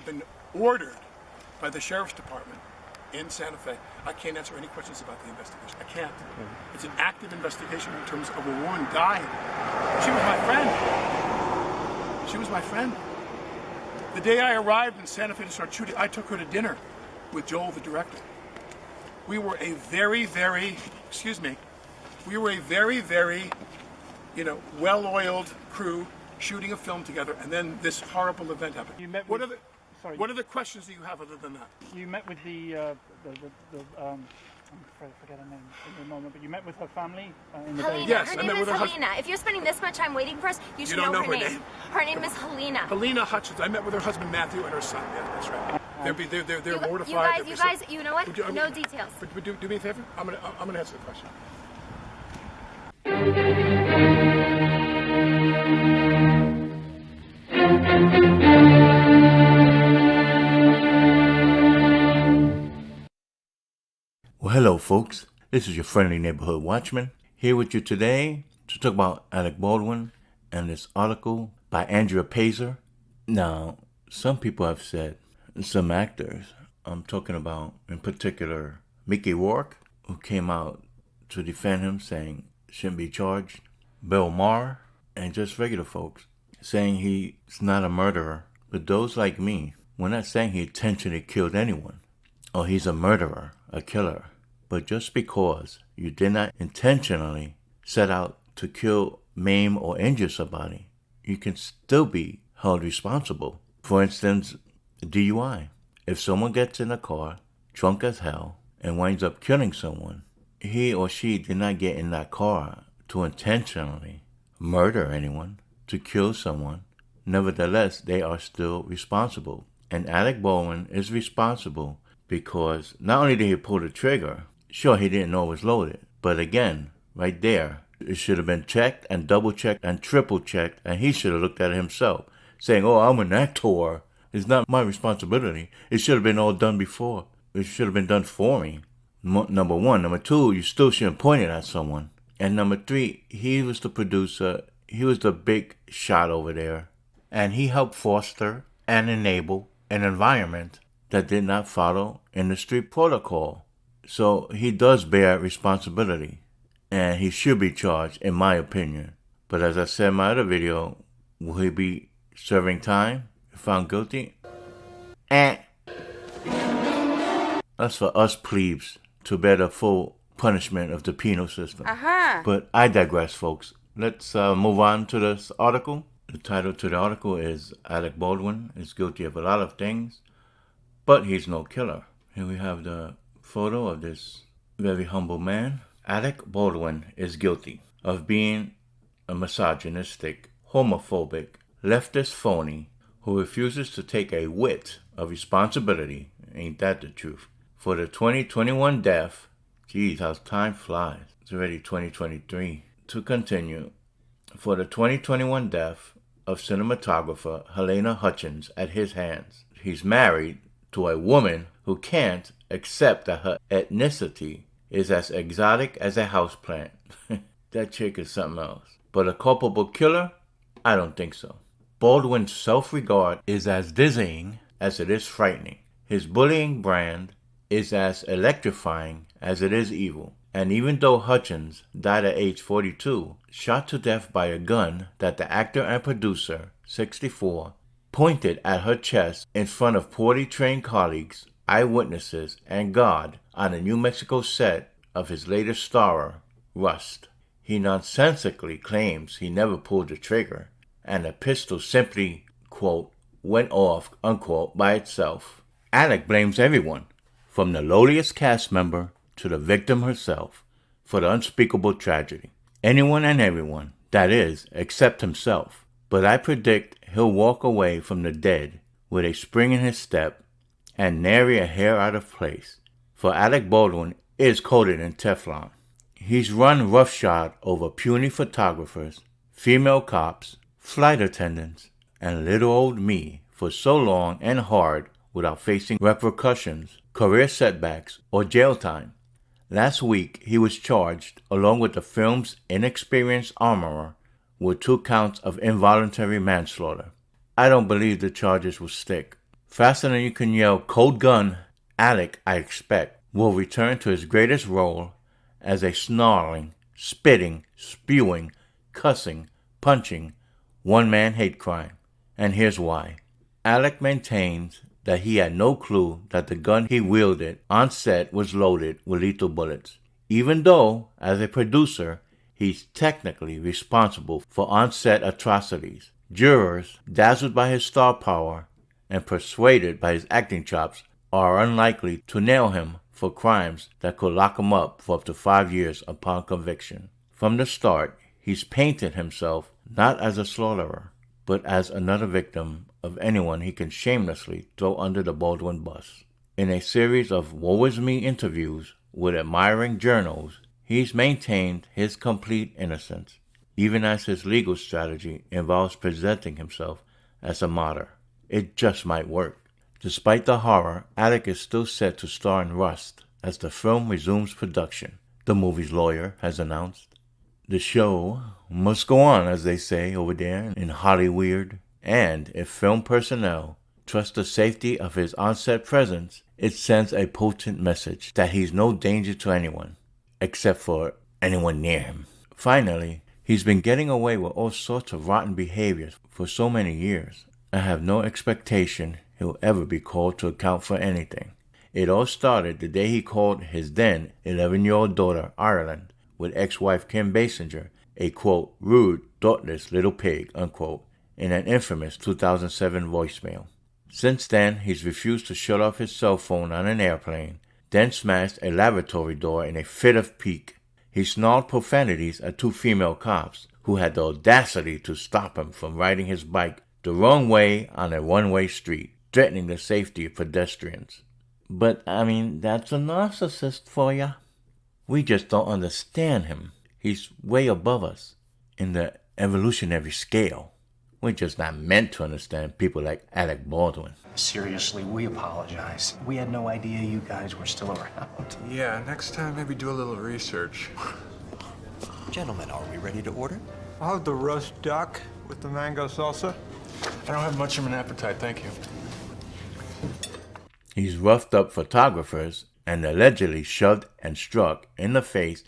I've been ordered by the Sheriff's Department in Santa Fe. I can't answer any questions about the investigation. I can't. It's an active investigation in terms of a woman died. She was my friend. She was my friend. The day I arrived in Santa Fe to start shooting, I took her to dinner with Joel, the director. We were a very, very, well-oiled crew shooting a film together, and then this horrible event happened. You met What with, are the questions that you have other than that? You met with I forget her name in the moment, but you met with her family in the day. Yes, her I name met is with her Halyna. If you're spending this much time waiting for us, you should don't know her name. name? Her name is Halyna. Halyna Hutchins. I met with her husband Matthew and her son. Yeah, that's right. They're mortified. You guys, you know what? Would you- No details. But do me a favor. I'm gonna answer the question. Well, hello, folks. This is your friendly neighborhood watchman here with you today to talk about Alec Baldwin and this article by Andrea Pazer. Now, some people have said, some actors, I'm talking about in particular Mickey Rourke, who came out to defend him, saying shouldn't be charged. Bill Maher, and just regular folks, saying he's not a murderer. But those like me, we're not saying he intentionally killed anyone, or he's a murderer, a killer. But just because you did not intentionally set out to kill, maim, or injure somebody, you can still be held responsible. For instance, DUI. If someone gets in a car, drunk as hell, and winds up killing someone, he or she did not get in that car to intentionally murder anyone, to kill someone. Nevertheless, they are still responsible. And Alec Baldwin is responsible because not only did he pull the trigger, sure, he didn't know it was loaded, but again, right there, it should have been checked and double-checked and triple-checked, and he should have looked at it himself, saying, oh, I'm an actor. It's not my responsibility. It should have been all done before. It should have been done for me. Number one. Number two, you still shouldn't point it at someone. And number three, he was the producer. He was the big shot over there. And he helped foster and enable an environment that did not follow industry protocol. So he does bear responsibility. And he should be charged, in my opinion. But as I said in my other video, will he be serving time if found guilty? That's for us plebes to bear the full punishment of the penal system. But I digress, folks. Let's move on to this article. The title to the article is Alec Baldwin is guilty of a lot of things, but he's no killer. Here we have the photo of this very humble man. Alec Baldwin is guilty of being a misogynistic, homophobic, leftist phony who refuses to take a whit of responsibility, ain't that the truth, for the 2021 death. Geez, how time flies. It's already 2023. To continue, for the 2021 death of cinematographer Halyna Hutchins at his hands. He's married to a woman who can't accept that her ethnicity is as exotic as a houseplant. That chick is something else. But a culpable killer? I don't think so. Baldwin's self-regard is as dizzying as it is frightening. His bullying brand is as electrifying as it is evil. And even though Hutchins died at age 42, shot to death by a gun that the actor and producer, 64, pointed at her chest in front of poorly trained colleagues, eyewitnesses, and God on a New Mexico set of his latest starer, Rust. He nonsensically claims he never pulled the trigger, and the pistol simply, quote, went off, unquote, by itself. Alec blames everyone, from the lowliest cast member to the victim herself, for the unspeakable tragedy. Anyone and everyone, that is, except himself. But I predict he'll walk away from the dead with a spring in his step and nary a hair out of place, for Alec Baldwin is coated in Teflon. He's run roughshod over puny photographers, female cops, flight attendants, and little old me for so long and hard without facing repercussions, career setbacks, or jail time. Last week, he was charged, along with the film's inexperienced armorer, with 2 counts of involuntary manslaughter. I don't believe the charges will stick. Faster than you can yell, "Cold gun," Alec, I expect, will return to his greatest role as a snarling, spitting, spewing, cussing, punching, one-man hate crime. And here's why. Alec maintains that he had no clue that the gun he wielded on set was loaded with lethal bullets, even though, as a producer, he's technically responsible for on-set atrocities. Jurors, dazzled by his star power and persuaded by his acting chops, are unlikely to nail him for crimes that could lock him up for up to 5 years upon conviction. From the start, he's painted himself not as a slaughterer, but as another victim of anyone he can shamelessly throw under the Baldwin bus. In a series of woe is me interviews with admiring journals, he's maintained his complete innocence, even as his legal strategy involves presenting himself as a martyr. It just might work. Despite the horror, Alec is still set to star in Rust as the film resumes production, the movie's lawyer has announced. The show must go on, as they say over there in Hollyweird, and if film personnel trust the safety of his on-set presence, it sends a potent message that he's no danger to anyone, except for anyone near him. Finally, he's been getting away with all sorts of rotten behaviors for so many years. I have no expectation he'll ever be called to account for anything. It all started the day he called his then 11-year-old daughter, Ireland, with ex-wife Kim Basinger, a, quote, rude, thoughtless little pig, unquote, in an infamous 2007 voicemail. Since then, he's refused to shut off his cell phone on an airplane, then smashed a lavatory door in a fit of pique. He snarled profanities at 2 female cops, who had the audacity to stop him from riding his bike the wrong way on a one-way street, threatening the safety of pedestrians. But, that's a narcissist for ya. We just don't understand him. He's way above us in the evolutionary scale. We're just not meant to understand people like Alec Baldwin. Seriously, we apologize. We had no idea you guys were still around. Yeah, next time maybe do a little research. Gentlemen, are we ready to order? I'll have the roast duck with the mango salsa. I don't have much of an appetite, thank you. He's roughed up photographers and allegedly shoved and struck in the face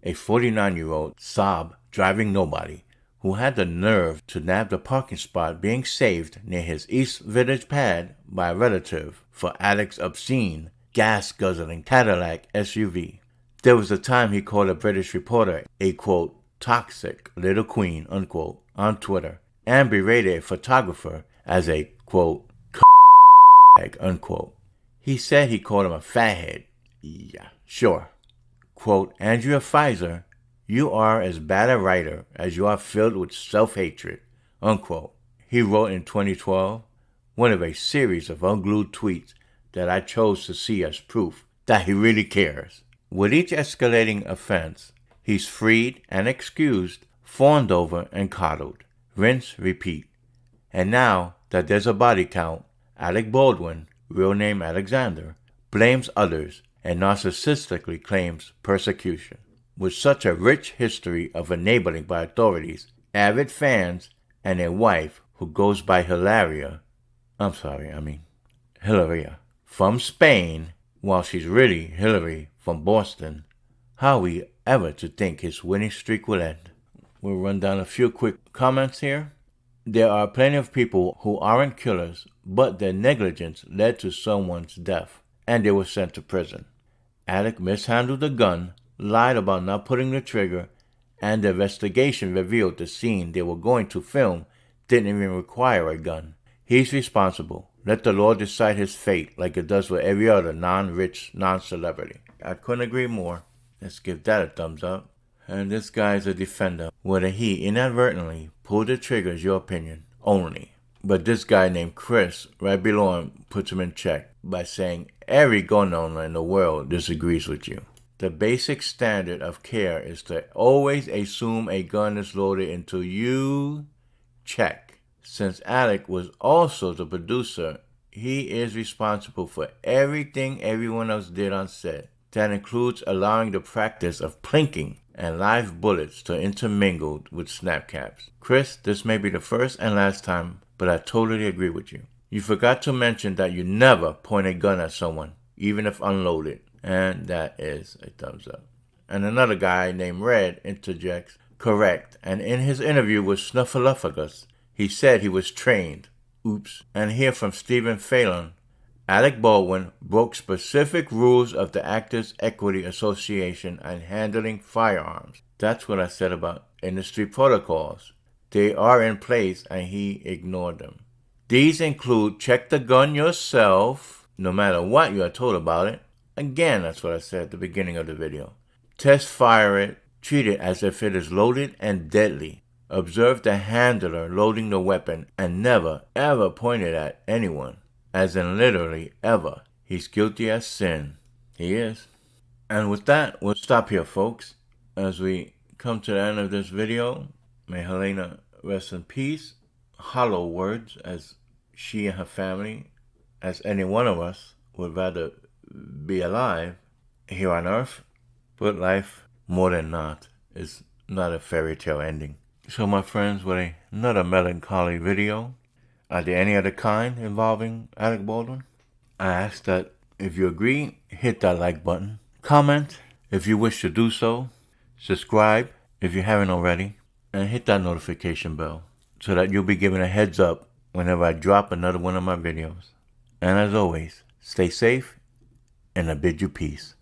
a 49-year-old sob driving nobody who had the nerve to nab the parking spot being saved near his East Village pad by a relative for Alec's obscene, gas-guzzling Cadillac SUV. There was a time he called a British reporter a, quote, toxic little queen, unquote, on Twitter, and berated a photographer as a, quote, unquote. He said he called him a fathead. Yeah, sure. Quote, Andrea Pfizer, you are as bad a writer as you are filled with self-hatred, unquote. He wrote in 2012, one of a series of unglued tweets that I chose to see as proof that he really cares. With each escalating offense, he's freed and excused, fawned over and coddled. Rinse, repeat. And now that there's a body count, Alec Baldwin, real name Alexander, blames others and narcissistically claims persecution. With such a rich history of enabling by authorities, avid fans, and a wife who goes by Hilaria, from Spain, while she's really Hillary from Boston, how are we ever to think his winning streak will end? We'll run down a few quick comments here. There are plenty of people who aren't killers, but their negligence led to someone's death, and they were sent to prison. Alec mishandled the gun, lied about not pulling the trigger, and the investigation revealed the scene they were going to film didn't even require a gun. He's responsible. Let the law decide his fate like it does with every other non-rich, non-celebrity. I couldn't agree more. Let's give that a thumbs up. And this guy's a defender. Whether he inadvertently pulled the trigger is your opinion only. But this guy named Chris, right below him, puts him in check by saying every gun owner in the world disagrees with you. The basic standard of care is to always assume a gun is loaded until you check. Since Alec was also the producer, he is responsible for everything everyone else did on set. That includes allowing the practice of plinking and live bullets to intermingle with snap caps. Chris, this may be the first and last time, but I totally agree with you. You forgot to mention that you never point a gun at someone, even if unloaded. And that is a thumbs up. And another guy named Red interjects, correct. And in his interview with Snuffleupagus, he said he was trained. Oops. And here from Stephen Phelan, Alec Baldwin broke specific rules of the Actors Equity Association and handling firearms. That's what I said about industry protocols. They are in place and he ignored them. These include check the gun yourself, no matter what you are told about it. Again, that's what I said at the beginning of the video. Test fire it, treat it as if it is loaded and deadly. Observe the handler loading the weapon and never, ever point it at anyone. As in literally ever. He's guilty as sin. He is. And with that, we'll stop here, folks. As we come to the end of this video, may Halyna rest in peace. Hollow words, as she and her family, as any one of us, would rather be alive here on Earth. But life, more than not, is not a fairy tale ending. So my friends, with another melancholy video, are there any other kind involving Alec Baldwin? I ask that if you agree, hit that like button. Comment if you wish to do so. Subscribe if you haven't already. And hit that notification bell so that you'll be given a heads up whenever I drop another one of my videos. And as always, stay safe and I bid you peace.